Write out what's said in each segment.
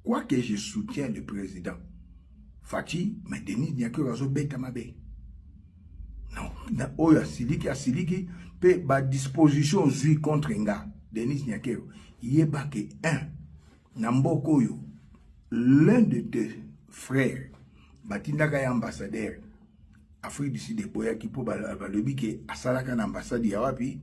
Quoique je soutiens le président Fachi, mais Denis Nyakero a bête ma bé. Non, oyo asiliki pe ba disposition zui contre nga Denis Nyakero. Yeba ke Namboko yo, l'un de tes frères, batindaka ya ambassadeur Afrique du Sud de Boya qui pour balobi ke asalaka na ambassade ya wapi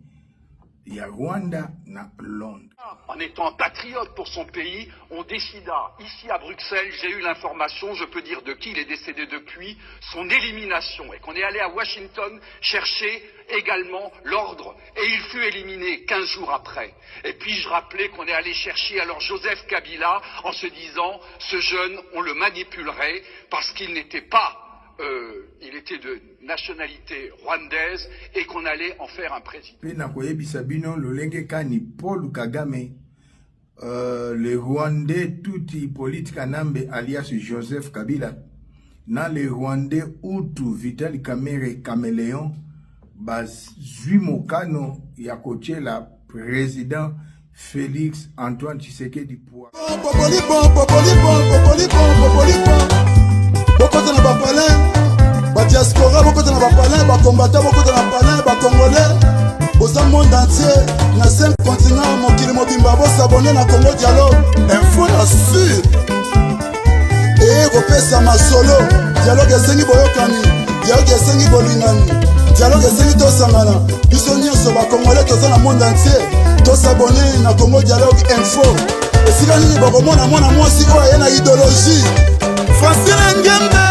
ya Rwanda na Londres. En étant patriote pour son pays, on décida ici à Bruxelles, j'ai eu l'information, je peux dire de qui il est décédé depuis, son élimination, et qu'on est allé à Washington chercher également l'ordre, et il fut éliminé 15 jours après. Et puis je rappelais qu'on est allé chercher alors Joseph Kabila en se disant, ce jeune, on le manipulerait parce qu'il n'était pas il était de nationalité rwandaise et qu'on allait en faire un président. Paul Kagame, le Rwandais tout Hippolyte Kanambe alias Joseph Kabila, dans le Rwandais Utu Vital Kamere Caméléon, Zuimokano Yakochela président Félix Antoine Tshisekedi pouvoir. Beaucoup de Bapalais, diaspora, beaucoup de Bapalais, combattants, beaucoup de Bapalais, Congolais, au monde entier, dans 5 continents, mon kilimo Bimbabo s'abonner à Congo Dialogue, info la sûr. Et repère ma solo, dialogue esengi boyokani, dialogue esengi bolingani, dialogue esengi tosangana, bisonio soba Congolais, tous dans le monde entier, tous s'abonner à Congo Dialogue info. Et si l'année, bon, moi, si quoi, il y a une idéologie. Francine Ngembe